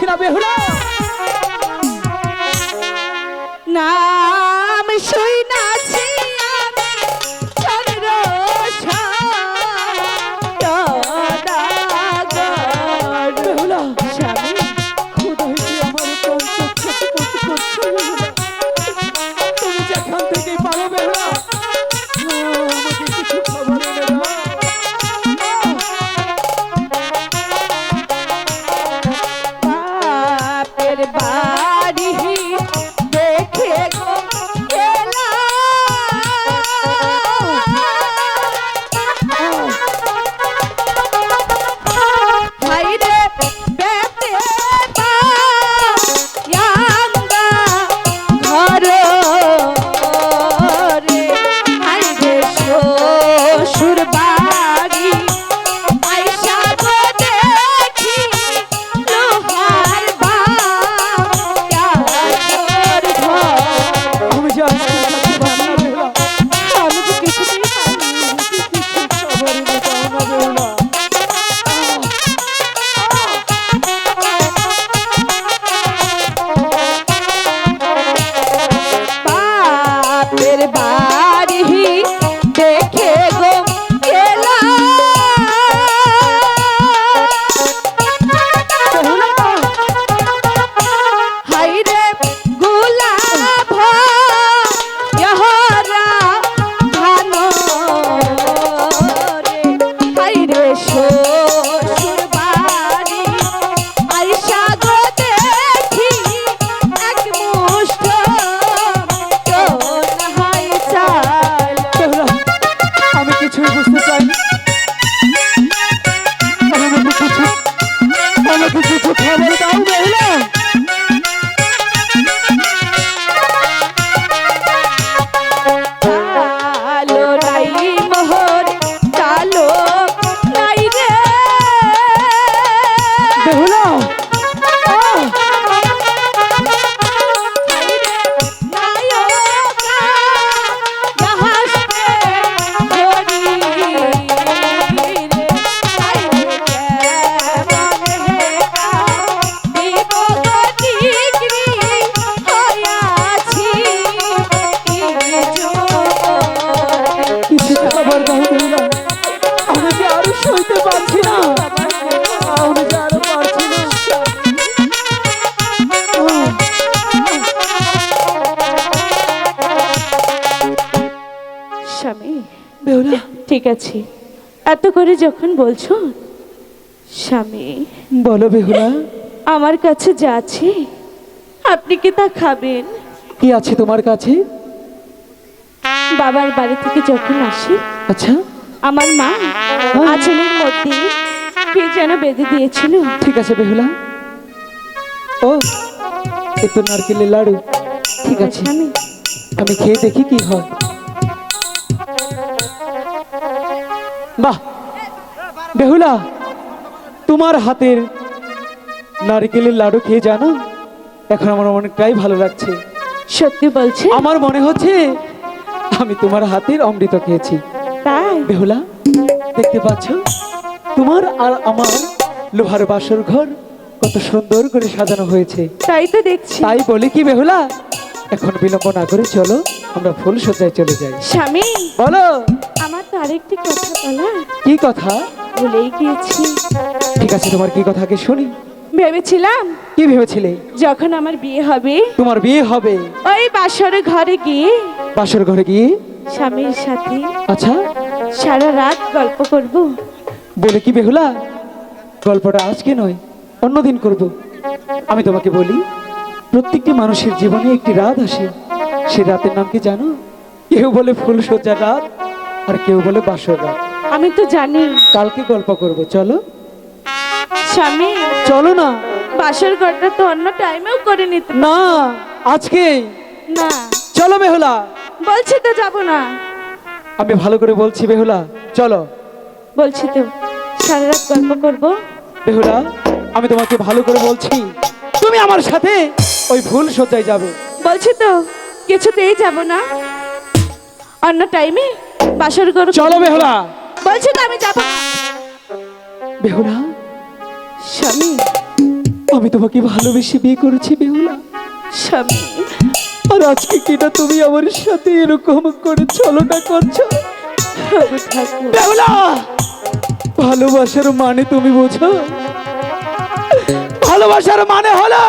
না বেহুলা? নাম শুনাছি আমি চন্দ্র বেহুলা, স্বামী খোদা হইতে আমার প্রাণ ছটফট করছে বেহুলা। তুমি যেখান থেকে পারো বেহুলা, আমাকে কিছু খবর এনে দাও। বাপের বাড়ি দেখে গো হাইরে বেতে পায়াঙ্গা ঘর রে হাইরে শ্বশুর বাড়ি আইসা গো দেখি লোহার বাড়ির ঘর। আমি যে আজকে থাকতে পারবো না বেহুলা, আমি তো কিছুতেই পারিনি। কিছু খবর এনে দাও না বেহুলা। বাপের বাড়ি দেখে গো গেলা হাইরে গোলাপ ইহরা ধান রে হাইরে শ্বশুর বাড়ি আইসা গো দেখি এক মুষ্ঠ হাই চাল বেহুলা, আমি কিছুই বুঝতে চাইনি। আমাকে কিছু খবর দাও বেহুলা। কালো নাই মোহর কালো নাই রে বেহুলা, কিছু খবর দাও বেহুলা। আমি যে আরো সইতে পারছি না, আমি যে আরো পারছি না। স্বামী বেহুলা, ঠিক আছে এত করে যখন বলছো স্বামী বলো বেহুলা, আমার কাছে যা আছে আপনি কি তা খাবেন? কি আছে তোমার কাছে? বাবার বাড়ি থেকে যখন আসি আচ্ছা, আমার মা আঁচলের মধ্যে কি যেন বেঁধে দিয়েছিল। ঠিক আছে বেহুলা। ও, এই তো নারকেলের লাড়ু। ঠিক আছে, স্বামী আমি খেয়ে দেখি কি হয়। বাহ বেহুলা, তোমার হাতের নারকেলের লাড়ু খেয়ে জানো এখন আমার অনেকটাই ভালো লাগছে। সত্যি বলছে? আমার মনে হচ্ছে আমি তোমার হাতের অমৃত খেয়েছি। তাই বেহুলা, দেখতে পাচ্ছ তোমার আর আমার লোহার বাসর ঘর কত সুন্দর করে সাজানো হয়েছে। তাই তো দেখছি। তাই বলি কি বেহুলা, এখন বিলম্ব না করে চলো আমরা ফুল সজ্জায় চলে যাই। স্বামী বলো, আমার তো আরেকটি কথা বলা কি কথা? ভুলেই গিয়েছি। ঠিক আছে, তোমার কি কথা আগে শুনি। ভেবেছিলাম কি ভেবেছিলে? যখন আমার বিয়ে হবে তোমার বিয়ে হবে, ওই বাসর ঘরে গিয়ে বাসর ঘরে গিয়ে স্বামীর সাথে আচ্ছা সারা রাত গল্প করব। বলে কি বেহুলা, গল্পটা আজকে নয় অন্যদিন করব। আমি তোমাকে বলি, প্রত্যেকটি মানুষের জীবনে একটি রাত আসে। সে রাতের নাম কি জানো? কেউ বলে ফুলসজ্জার রাত, আর কেউ বলে বাসর রাত। আমি তো জানি। কালকে গল্প করব, চলো। স্বামী চলো না। বাসর ঘরটা তো অন্য টাইমেও করে নিতে। না, আজকে না চলো বেহুলা। বলছি তো যাব না। আমি ভালো করে বলছি বেহুলা, চলো। বলছি তো সারা রাত গল্প করব। বেহুলা, আমি তোমাকে ভালো করে বলছি, তুমি আমার সাথে ওই ফুল সজ্জায় যাবে। বলছি তো কিছুতেই যাব না, অন্য টাইমে বাসর ঘর। চলো বেহুলা। বলছি তো আমি যাব না। বেহুলা, স্বামী আমি তোমাকে ভালোবেসে বিয়ে করেছি বেহুলা। স্বামী, আর আজকে কিনা তুমি আমার সাথে এরকম করে ছলনা করছো। ওগো ঠাকুর, বেহুলা, ভালোবাসার মানে তুমি বোঝো? ভালোবাসার মানে হলো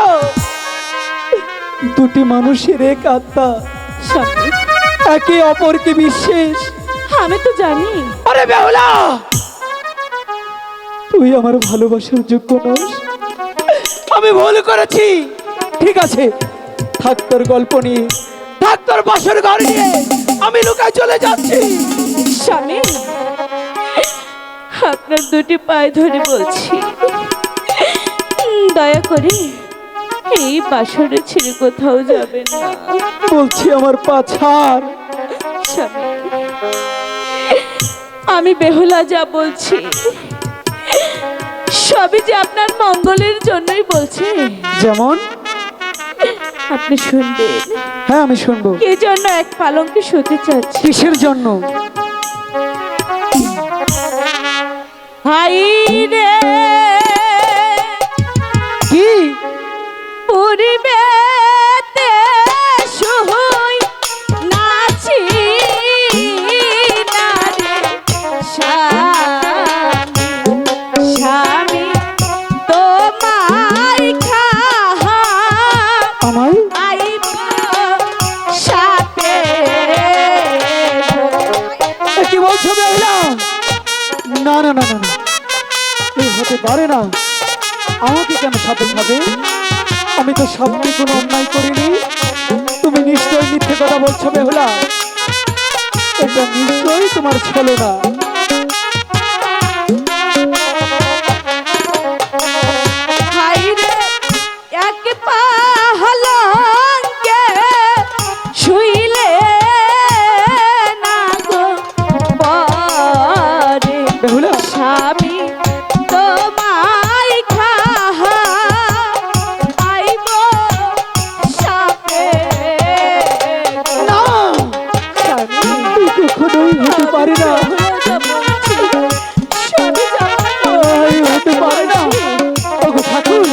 দুটি মানুষের এক আত্মা, স্বামী, একে অপরকে বিশ্বাস। আমি তো জানি। আরে বেহুলা, তুই আমার ভালোবাসার যোগ্য নস। আমি ভুল করেছি, ঠিক আছে, থাক তোর গল্প নিয়ে, থাক তোর বাসর ঘর নিয়ে, আমি লুকায় চলে যাচ্ছি। স্বামী, আপনার দুটি পায়ে ধরে বলছি, দয়া করে এই বাসরে ছেড়ে কোথাও যাবেন না। বলছি আমার পা ছাড়। স্বামী, আমি বেহুলা যা বলছি সবই যে আপনার মঙ্গলের জন্যই বলছি। যেমন? আপনি শুনবেন। হ্যাঁ, আমি শুনবো। কে জন্য এক পালঙ্কে শুতে চাচ্ছি? কিসের জন্য? হাই রে, কি? পূর্বেতে শুই নাচি না রে স্বামী, স্বামী তোমায় আমায়? আইব সাথে। কি বলছো বেহুলা? না না না না না, এই হতে পারে না। আমাকে কেন সাথে খাবে? আমি তো সামনে কোনো অন্যায় করিনি। তুমি নিশ্চয়ই মিথ্যে কথা বলছো বেহুলা। এটা নিশ্চয়ই তোমার ছলনা। হাই রে, এক পালঙ্কে শুইলে না গো পরে বেহুলা, স্বামী তোমায় আইব সাথে। না, স্বামী, কখনোই হতে পারে না। স্বামী যাবো। এই হতে পারে না। ওগো ঠাকুর,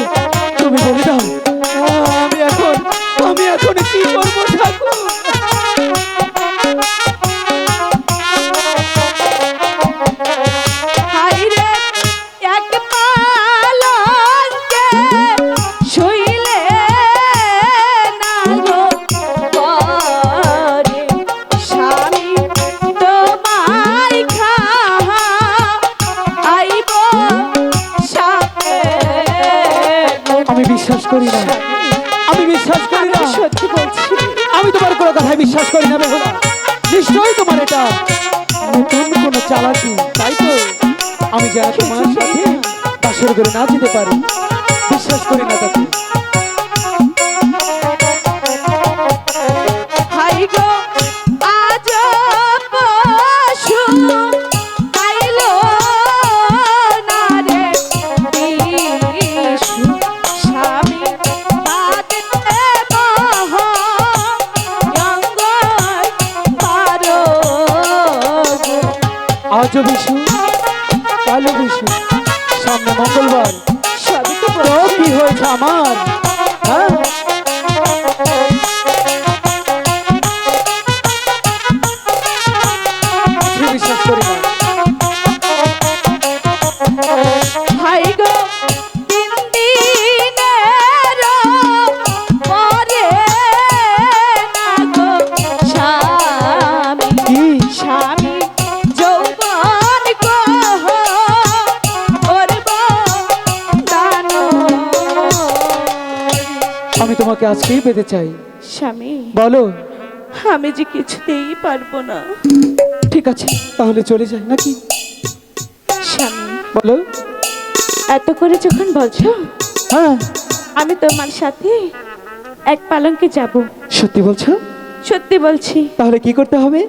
তুমি বলে দাও, আমি এখন কি করবো ঠাকুর? হাই রে, এক পালঙ্কে শুইলে না গো পরে স্বামী তোমায় আইব সাথে। আমি বিশ্বাস করি না, আমি বিশ্বাস করি না। আমি সত্যি বলছি। আমি তোমার কোনো কথায় বিশ্বাস করি না বেহুলা। নিশ্চয়ই তোমার এটা নতুন কোনো চালাকি, তাই তো? আমি যারা তোমার সাথে বাসর করে না যেতে পারি, বিশ্বাস করি না তাকে। হাই গো, আজ পশু আইলো না রে বিশু, স্বামী বাদে বহ অঙ্গয় পারো গো। আজও বিশু, কালো বিশু, সামনে মঙ্গলবার। সবই তো তো কি হয়েছে আমার? হ্যাঁ, কিছুই বিশ্বাস করি না। হাই গো, তিন দিনের পরে না গো স্বামী, কি? স্বামী যৌবন গো করব দান। আমি তোমাকে আজকেই পেতে চাই। স্বামী, বলো। আমি যে কিছুতেই পারবো না। ঠিক আছে, তাহলে চলে যাই নাকি? স্বামী, বলো। এত করে যখন বলছো, হ্যাঁ, আমি তোমার সাথে এক পালঙ্কে যাব। সত্যি বলছো? সত্যি বলছি। তাহলে কি করতে হবে?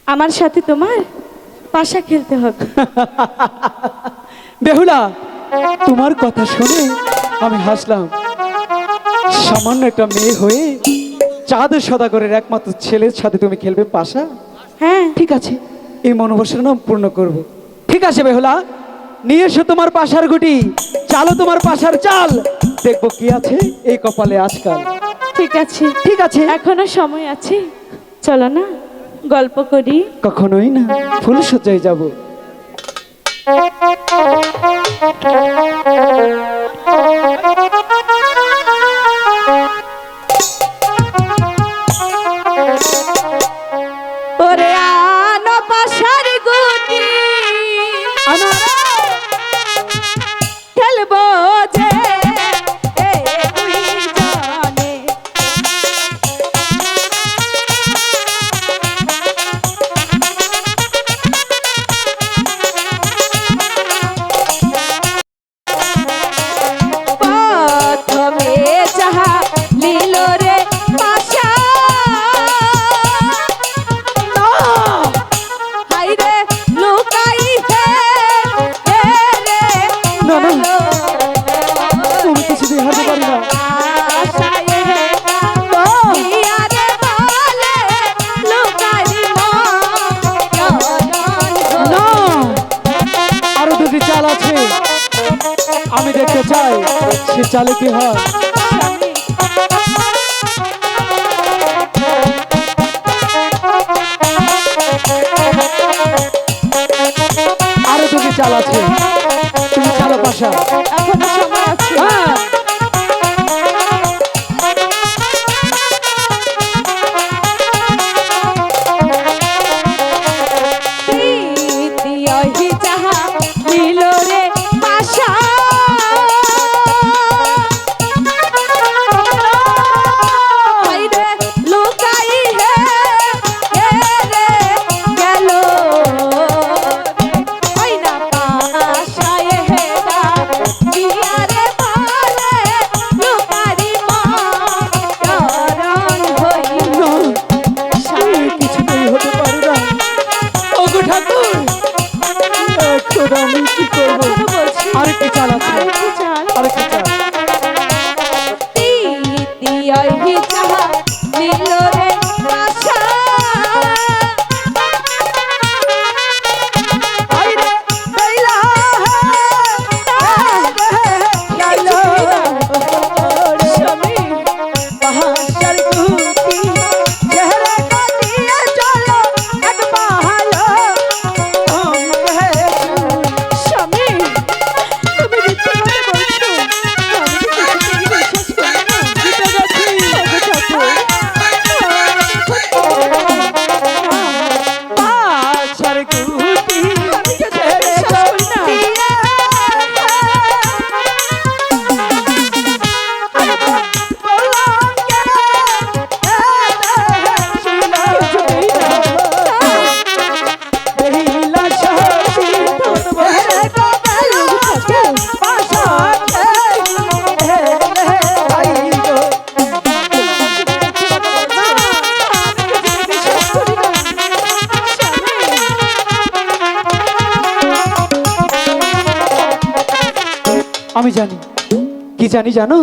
আমার সাথে তোমার পাশা খেলতে হবে। বেহুলা, তোমার কথা শুনে আমি হাসলাম। সামান্য একটা মেয়ে হয়ে চাঁদ সদাগরের একমাত্র ছেলের সাথে তুমি খেলবে পাশা? হ্যাঁ, ঠিক আছে, এই মনোবাসনা পূর্ণ করব। ঠিক আছে বেহুলা, নিয়ে এসো তোমার পাশার গুটি, চালো তোমার পাশার চাল, দেখবো কি আছে এই কপালে আজকাল। ঠিক আছে, ঠিক আছে, এখনো সময় আছে, চলো না গল্প করি। কখনোই না, ফুল সজ্জায় যাব। ওরে আনো পাশার গুটি, আনো। খেলবো যে এই দুইজনে। প্রথমে যাহা লীল রে পাশা, হাই রে লুকাই হে রে না, না। তুমি কিছুতেই হারতে পারি না। আশায় হে না। ইয়া রে বলে লুকাই না, আরো দুটি চাল আছে, আমি দেখতে চাই সে চালে কি হয়। আরো দুটি চাল আছে, তুমি চালো পাশা। এখনো সময় আছে। হ্যাঁ। তৃতীয় যাহা লীল রে পাশা, হাই রে লুকাই হে রে গেল, ওই না পাশায় হে গা দিয়া রে বলে লুকারি মরণ হইল। না, কিছুতেই হতে পারে না। ওগো ঠাকুর, এখন আমি কি করবো? এখনো বলছি, আরেকটি চাল আছে, আরেকটি চাল। আরেকটি চাল। তৃতীয় যাহা লীল রে পাশা, হাই রে, বেলা গেল স্বামী পাহাড়ের গুটি, চেহারা কাটিয়ে চলো এক পাহাড়। স্বামী, তুমি মিথ্যে কথা বলছো, আমি তো কিছুতেই বিশ্বাস করি না। জিতে গেছি। ওগো ঠাকুর, পাহাড়ের গুটি, আমি তো বিশ্বাস করি না। কিছুতেই না। আমি জানি, কি জানি জানো,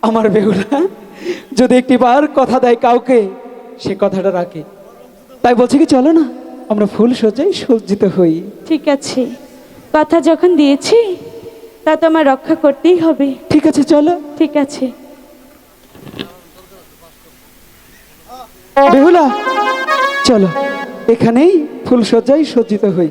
আমার বেহুলা যদি একটি বার কথা দেয় কাউকে, সে কথাটা রাখে। তাই বলছি কি, চলো না আমরা ফুল সজ্জায় সজ্জিত হই। ঠিক আছে, কথা যখন দিয়েছি তা তো আমার রক্ষা করতেই হবে। ঠিক আছে, চলো। ঠিক আছে। বেহুলা, চলো এখানেই ফুল সজ্জায় সজ্জিত হই।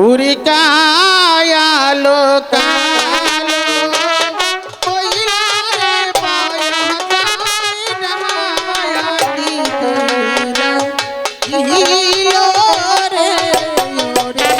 উরি কায়ালো কালো কইলা রে পায়া যায় মায়া দিলা দিলো রে ওরে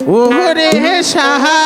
ওরে সাহা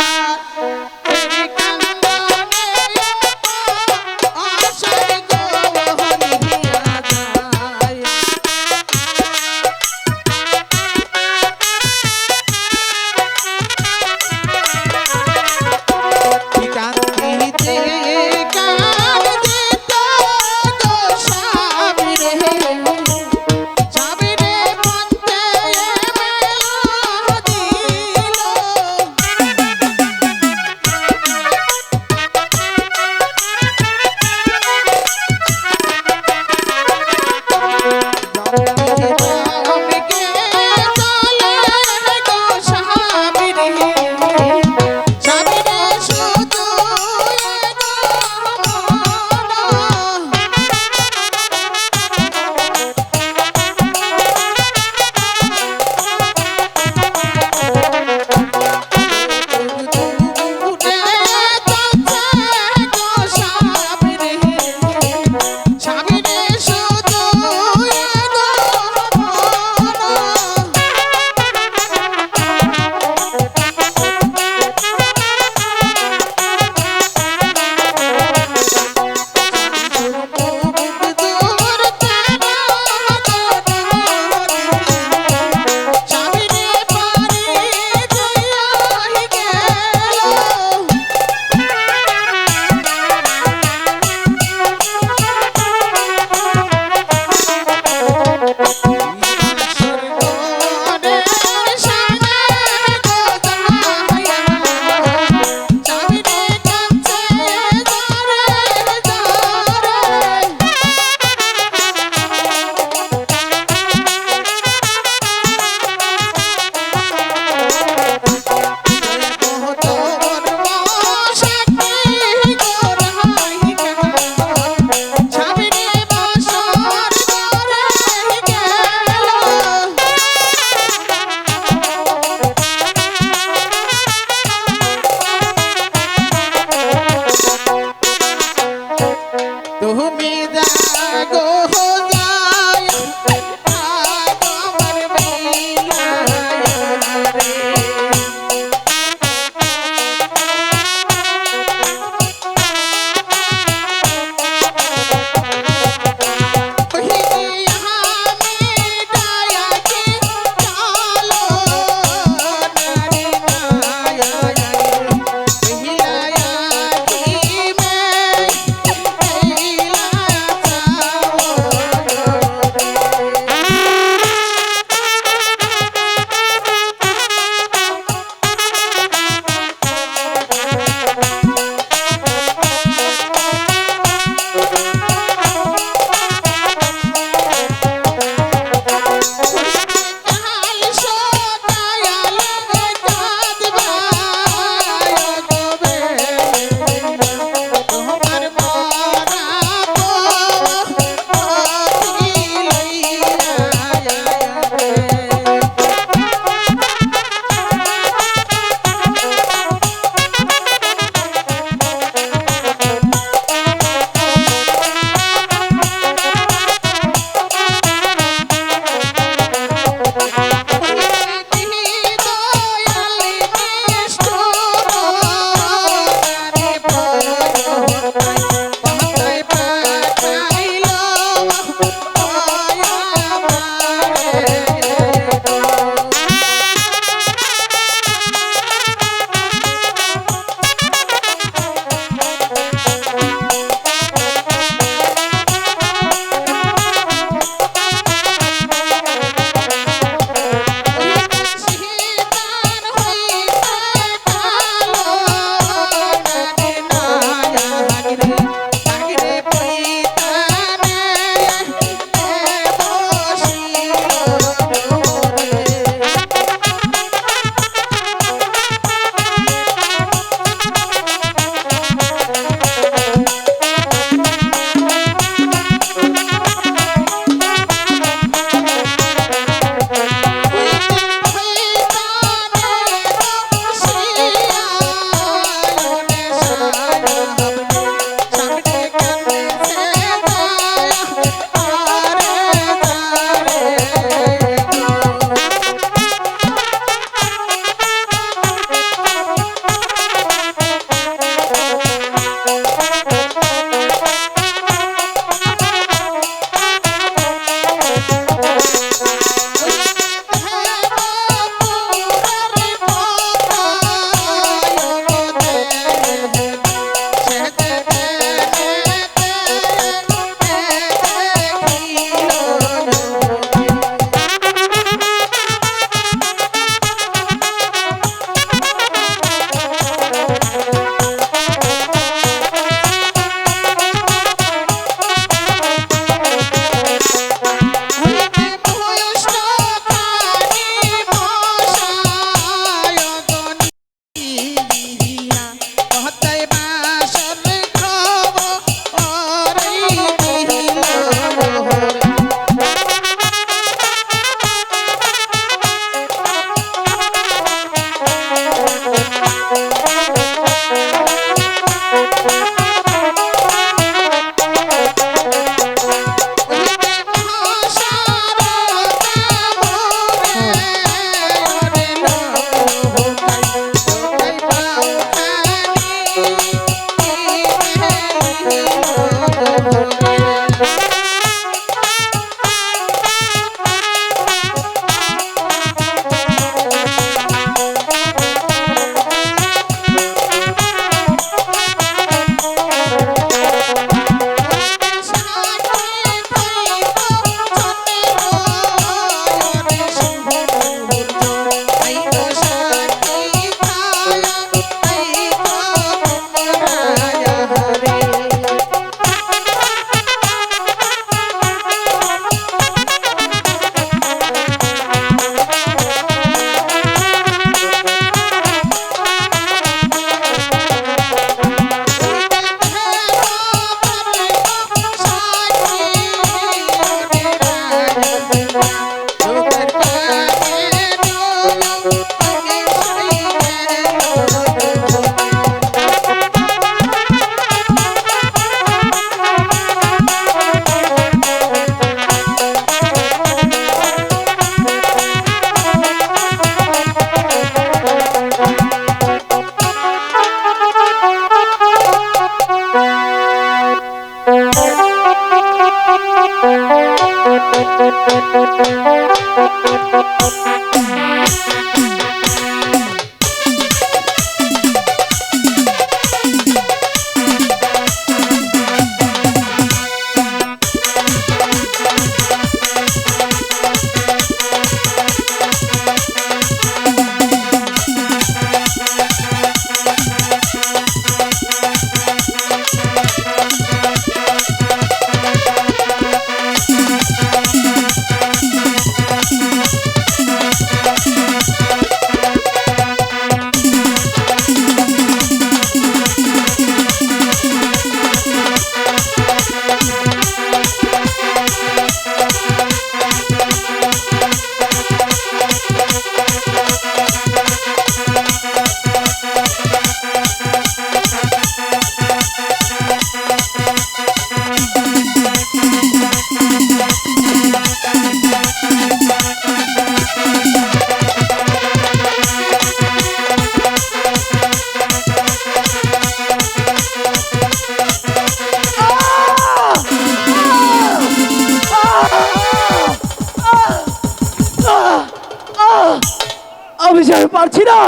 আমি আর পারছি না,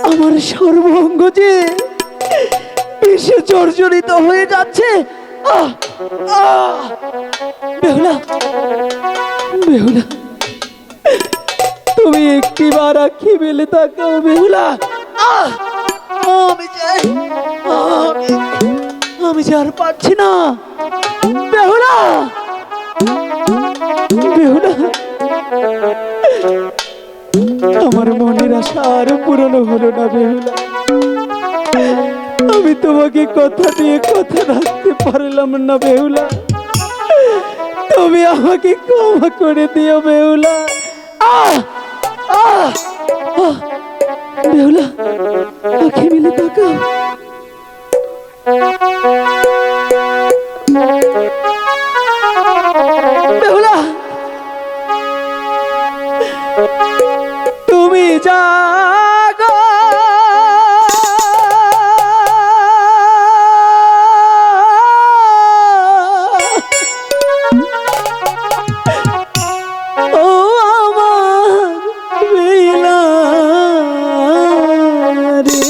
আমার সর্বাঙ্গ যে বিষে জর্জরিত হয়ে যাচ্ছে। বেহুলা, বেহুলা, তুমি একটিবার আঁখি মেলে তাকাও বেহুলা। আমি চাই, আমি যে আর পারছি না বেহুলা, বেহুলা, আমার মনের আশা আর পূরণ হলো না বেহুলা। আমি তোমাকে কথা দিয়ে কথা রাখতে পারলাম না বেহুলা, তুমি আমাকে ক্ষমা করে দিও বেহুলা। বেহুলা, আঁখি মিলে তাকাও। বেহুলা, তুমি জাগো, ও আমার বেলা রে।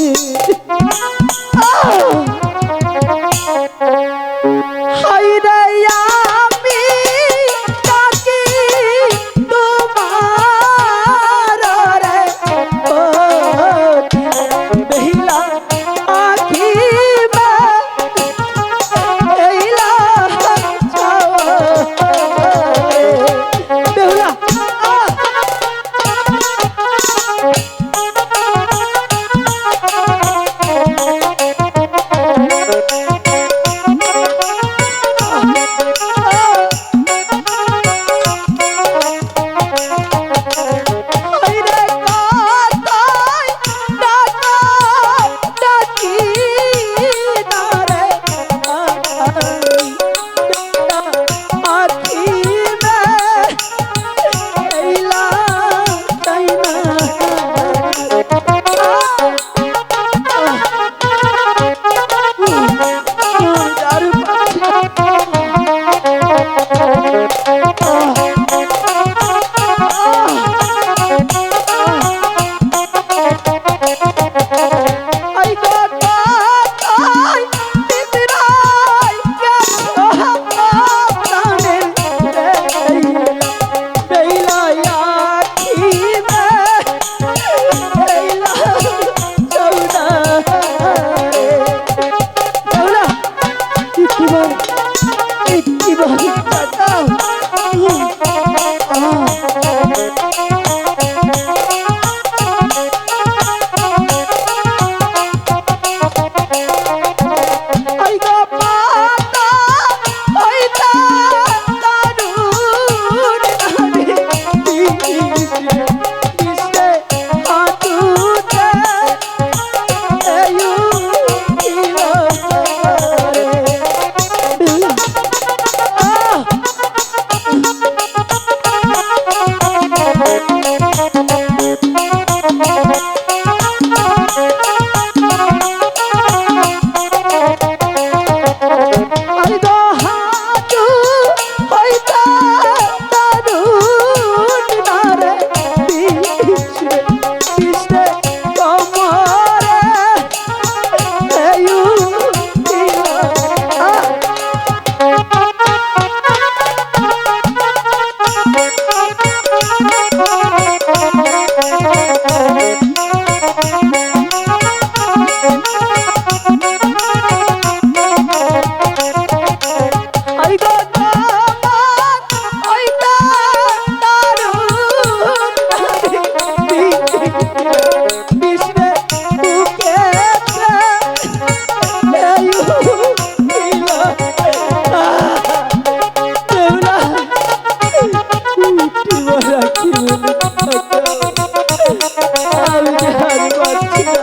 আমি যে হার পাচ্ছি না।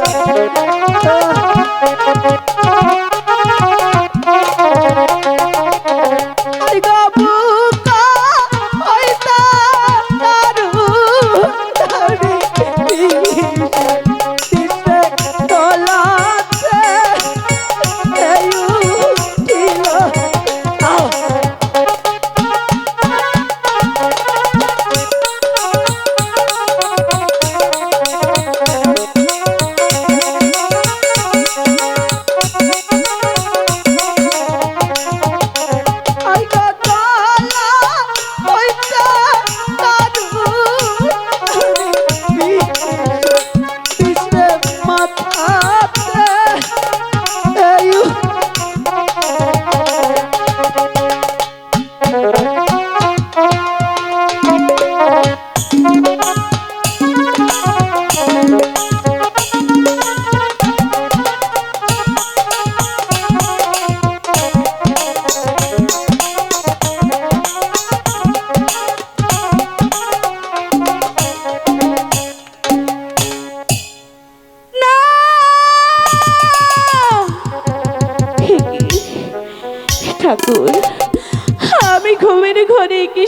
আরে গাবু কা হইতা দারু দারি দিশে দলাতে এয়ু দিলো আও আই গালা হইতা দারু দিশে মাথাতে এয়ু না ঠাকুর আমি ঘুমের ঘরে কি